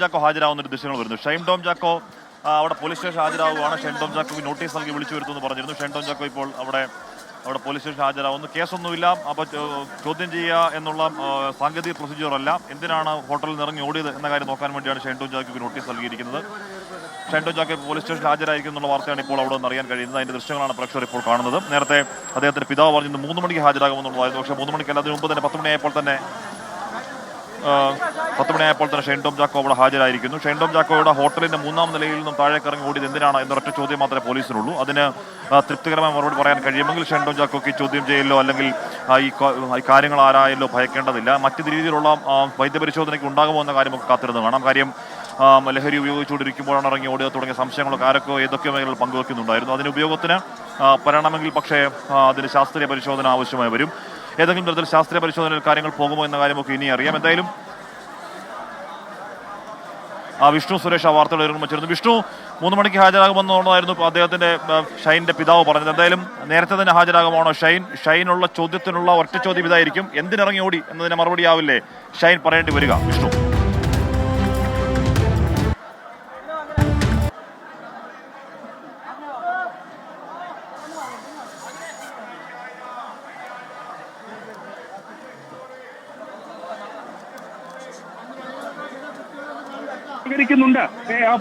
ചാക്കോ ഹാജരാകുന്ന ദൃശ്യങ്ങൾ വരുന്നു. ഷൈൻ ടോം ചാക്കോ അവിടെ പോലീസ് സ്റ്റേഷൻ ഹാജരാകുകയാണ്. ഷൈൻ ടോം ചാക്കോക്ക് നോട്ടീസ് നൽകി വിളിച്ചു വരുത്തുമെന്ന് പറഞ്ഞിരുന്നു. ഷൈൻ ടോം ചാക്കോ ഇപ്പോൾ അവിടെ പോലീസ് സ്റ്റേഷൻ ഹാജരാകുന്നു. കേസൊന്നുമില്ല, അപ്പോൾ ചോദ്യം ചെയ്യുക എന്നുള്ള സാങ്കേതിക പ്രൊസീജിയർ അല്ല. എന്തിനാണ് ഹോട്ടലിൽ നിന്ന് ഇറങ്ങി ഓടിയത് എന്ന കാര്യം നോക്കാൻ വേണ്ടിയാണ് ഷൈൻ ടോം ചാക്കോക്ക് നോട്ടീസ് നൽകിയിരിക്കുന്നത്. ഷൈൻ ടോം ചാക്കോ പോലീസ് സ്റ്റേഷനിൽ ഹാജരായിരിക്കും എന്നുള്ള വാർത്തയാണ് ഇപ്പോൾ അവിടെ നിന്ന് അറിയാൻ കഴിയുന്നത്. അതിന്റെ ദൃശ്യങ്ങളാണ് പ്രേക്ഷകർ ഇപ്പോൾ കാണുന്നത്. നേരത്തെ അദ്ദേഹത്തിന്റെ പിതാവ് പറഞ്ഞത് 3 മണിക്ക് ഹാജരാകുമെന്നുള്ളതായിരുന്നു. പക്ഷേ 3 മണിക്കല്ല, അതിന് മുമ്പ് തന്നെ 10 മണിയായപ്പോൾ തന്നെ ഷൈൻ ടോം ചാക്കോ അവിടെ ഹാജരായിരിക്കുന്നു. ഷൈൻ ടോം ചാക്കോയുടെ ഹോട്ടലിന്റെ 3-ാം നിലയിൽ നിന്നും താഴേക്ക് ഇറങ്ങി ഓടിയത് എന്തിനാണ് എന്നൊരൊറ്റ ചോദ്യം മാത്രമേ പോലീസിനുള്ളൂ. അതിന് തൃപ്തികരമായ മറുപടി പറയാൻ കഴിയുമെങ്കിൽ ഷൈൻ ടോം ചാക്കോക്ക് ഈ ചോദ്യം ചെയ്യലോ അല്ലെങ്കിൽ ഈ കാര്യങ്ങൾ ആരായല്ലോ ഭയക്കേണ്ടതില്ല. മറ്റു രീതിയിലുള്ള വൈദ്യപരിശോധനയ്ക്ക് ഉണ്ടാകുമോ എന്ന കാര്യമൊക്കെ കാത്തിരുന്ന് കാണാം. കാര്യം ലഹരി ഉപയോഗിച്ചുകൊണ്ടിരിക്കുമ്പോഴാണ് ഇറങ്ങി ഓടിയത് തുടങ്ങിയ സംശയങ്ങളൊക്കെ ആരൊക്കെ ഏതൊക്കെ മേഖലകൾ പങ്കുവെക്കുന്നുണ്ടായിരുന്നു. അതിന് ഉപയോഗത്തിന് പറയണമെങ്കിൽ പക്ഷേ അതിന് ശാസ്ത്രീയ പരിശോധന ആവശ്യമായി വരും. ഏതെങ്കിലും തരത്തിൽ ശാസ്ത്രീയ പരിശോധനയിൽ കാര്യങ്ങൾ പോകുമോ എന്ന കാര്യമൊക്കെ ഇനി അറിയാം. എന്തായാലും വിഷ്ണു സുരേഷ് ആ വാർത്തകൾ നിർമ്മിച്ചിരുന്നു. വിഷ്ണു 3 മണിക്ക് ഹാജരാകുമെന്നുള്ളതായിരുന്നു അദ്ദേഹത്തിന്റെ ഷൈൻ്റെ പിതാവ് പറഞ്ഞത്. എന്തായാലും നേരത്തെ തന്നെ ഹാജരാകുമാണോ ഷൈനുള്ള ചോദ്യത്തിനുള്ള ഒറ്റ ചോദ്യം ഇതായിരിക്കും: എന്തിനിറങ്ങി ഓടി എന്നതിന് മറുപടി ആവില്ലേ ഷൈൻ പറയേണ്ടി വരിക? വിഷ്ണു,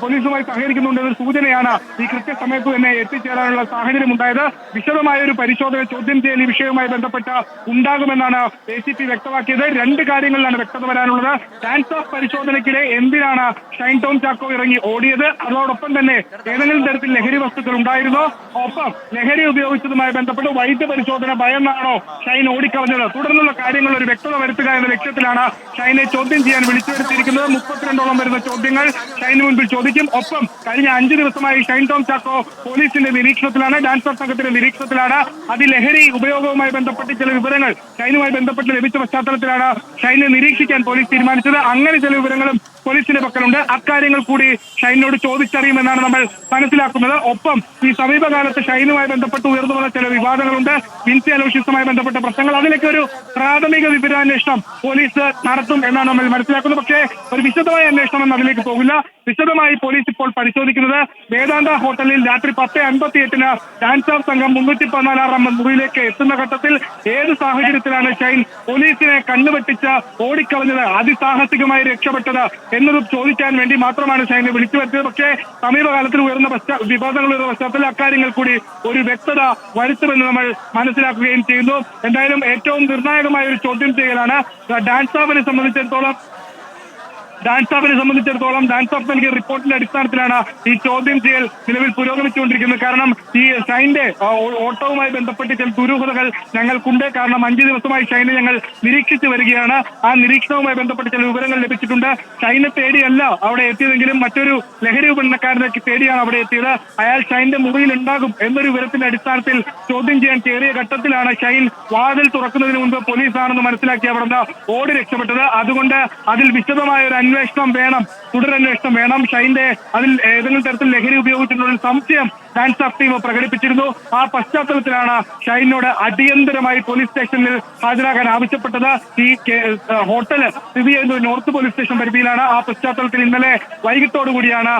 പോലീസുമായി സഹകരിക്കുന്നുണ്ട് എന്ന സൂചനയാണ് ഈ കൃത്യസമയത്ത് തന്നെ എത്തിച്ചേരാനുള്ള സാഹചര്യം ഉണ്ടായത്. വിശദമായ ഒരു പരിശോധന, ചോദ്യം ചെയ്യൽ ഈ വിഷയവുമായി ബന്ധപ്പെട്ട് ഉണ്ടാകുമെന്നാണ് ACP വ്യക്തമാക്കിയത്. 2 കാര്യങ്ങളിലാണ് വ്യക്തത വരാനുള്ളത്. ഡാൻസ് ഓഫ് പരിശോധനയ്ക്കിടെ എന്തിനാണ് ഷൈൻ ടോം ചാക്കോ ഇറങ്ങി ഓടിയത്, അതോടൊപ്പം തന്നെ ഏതെങ്കിലും തരത്തിൽ ലഹരി വസ്തുക്കൾ ഉണ്ടായിരുന്നോ, ഒപ്പം ലഹരി ഉപയോഗിച്ചതുമായി ബന്ധപ്പെട്ട് വൈദ്യ പരിശോധന ഭയന്നാണോ ഷൈൻ ഓടിക്കളഞ്ഞത്, തുടർന്നുള്ള കാര്യങ്ങൾ ഒരു വ്യക്തത വരുത്തുക എന്ന ലക്ഷ്യത്തിലാണ് ഷൈനെ ചോദ്യം ചെയ്യാൻ വിളിച്ചു വരുത്തിയിരിക്കുന്നത്. 32ഓളം വരുന്ന ചോദ്യങ്ങൾ ഷൈന് മുൻപിൽ ചോദിക്കും. ഒപ്പം കഴിഞ്ഞ 5 ദിവസമായി ഷൈൻ ടോം ചാക്കോ പോലീസിന്റെ നിരീക്ഷണത്തിലാണ്, ഡാൻസ് ഓഫ് സംഘത്തിന്റെ നിരീക്ഷണത്തിലാണ്. അതിലഹരി ഉപയോഗവുമായി ബന്ധപ്പെട്ട് ചില വിവരങ്ങൾ ഷൈനുമായി ബന്ധപ്പെട്ട് ലഭിച്ച പശ്ചാത്തലത്തിലാണ് ഷൈനെ നിരീക്ഷിക്കാൻ പോലീസ് തീരുമാനിച്ചത്. അങ്ങനെ ചില വിവരങ്ങളും പോലീസിന്റെ പക്കലുണ്ട്. അക്കാര്യങ്ങൾ കൂടി ഷൈനോട് ചോദിച്ചറിയുമെന്നാണ് നമ്മൾ മനസ്സിലാക്കുന്നത്. ഒപ്പം ഈ സമീപകാലത്ത് ഷൈനുമായി ബന്ധപ്പെട്ട് ഉയർന്നു വന്ന ചില വിവാദങ്ങളുണ്ട്, വിൻസി അലോഷ്യസുമായി ബന്ധപ്പെട്ട പ്രശ്നങ്ങൾ, അതിലേക്ക് ഒരു പ്രാഥമിക വിവരാന്വേഷണം പോലീസ് നടത്തും എന്നാണ് നമ്മൾ മനസ്സിലാക്കുന്നത്. പക്ഷേ ഒരു വിശദമായ അന്വേഷണം എന്ന് അതിലേക്ക് പോകില്ല. വിശദമായി പോലീസ് ഇപ്പോൾ പരിശോധിക്കുന്നത് വേദാന്ത ഹോട്ടലിൽ രാത്രി 10:58 ഡാൻസ് ഓഫ് സംഘം 314 മുറിയിലേക്ക് എത്തുന്ന ഘട്ടത്തിൽ ഏത് സാഹചര്യത്തിലാണ് ഷൈൻ പോലീസിനെ കണ്ണുവെട്ടിച്ച് ഓടിക്കളഞ്ഞത്, അതിസാഹസികമായി രക്ഷപ്പെട്ടത് എന്നതും ചോദിക്കാൻ വേണ്ടി മാത്രമാണ് ഷൈനെ വിളിച്ചു വരുത്തിയത്. പക്ഷേ സമീപകാലത്തിൽ ഉയർന്ന വിവാദങ്ങൾ ഉയർന്ന പശ്ചാത്തലത്തിൽ അക്കാര്യങ്ങൾ കൂടി ഒരു വ്യക്തത വരുത്തുമെന്ന് നമ്മൾ മനസ്സിലാക്കുകയും ചെയ്യുന്നു. എന്തായാലും ഏറ്റവും നിർണായകമായ ഒരു ചോദ്യം ചെയ്യലാണ്. ഡാൻസ് ഓഫിനെ സംബന്ധിച്ചിടത്തോളം ഡാൻസ് ഓഫ് നൽകിയ റിപ്പോർട്ടിന്റെ അടിസ്ഥാനത്തിലാണ് ഈ ചോദ്യം ചെയ്യൽ നിലവിൽ പുരോഗമിച്ചുകൊണ്ടിരിക്കുന്നത്. കാരണം ഈ ഷൈന്റെ ഓട്ടവുമായി ബന്ധപ്പെട്ട് ചില ദുരൂഹതകൾ ഞങ്ങൾക്കുണ്ട്. കാരണം 5 ദിവസമായി ഷൈനെ ഞങ്ങൾ നിരീക്ഷിച്ചു വരികയാണ്. ആ നിരീക്ഷണവുമായി ബന്ധപ്പെട്ട് ചില വിവരങ്ങൾ ലഭിച്ചിട്ടുണ്ട്. ഷൈനെ തേടിയല്ല അവിടെ എത്തിയതെങ്കിലും മറ്റൊരു ലഹരി ഉപകരണക്കാരനെ തേടിയാണ് അവിടെ എത്തിയത്. അയാൾ ഷൈന്റെ മുറിയിൽ ഉണ്ടാകും എന്നൊരു വിവരത്തിന്റെ അടിസ്ഥാനത്തിൽ ചോദ്യം ചെയ്യാൻ കയറിയ ഘട്ടത്തിലാണ് ഷൈൻ വാതിൽ തുറക്കുന്നതിന് മുൻപ് പോലീസാണെന്ന് മനസ്സിലാക്കി അവിടുന്ന് ഓടി രക്ഷപ്പെട്ടത്. അതുകൊണ്ട് അതിൽ വിശദമായ ഒരു അന്വേഷണം വേണം, തുടരന്വേഷണം വേണം. ഷൈന്റെ അതിൽ ഏതെങ്കിലും തരത്തിൽ ലഹരി ഉപയോഗിച്ചിട്ടുള്ള സംശയം ഡാൻസ് ഓഫ് ടീം പ്രകടിപ്പിച്ചിരുന്നു. ആ പശ്ചാത്തലത്തിലാണ് ഷൈനോട് അടിയന്തരമായി പോലീസ് സ്റ്റേഷനിൽ ഹാജരാകാൻ ആവശ്യപ്പെട്ടത്. ഈ ഹോട്ടല് സ്ഥിതി ചെയ്യുന്നത് നോർത്ത് പോലീസ് സ്റ്റേഷൻ പരിധിയിലാണ്. ആ പശ്ചാത്തലത്തിൽ ഇന്നലെ വൈകിട്ടോടുകൂടിയാണ്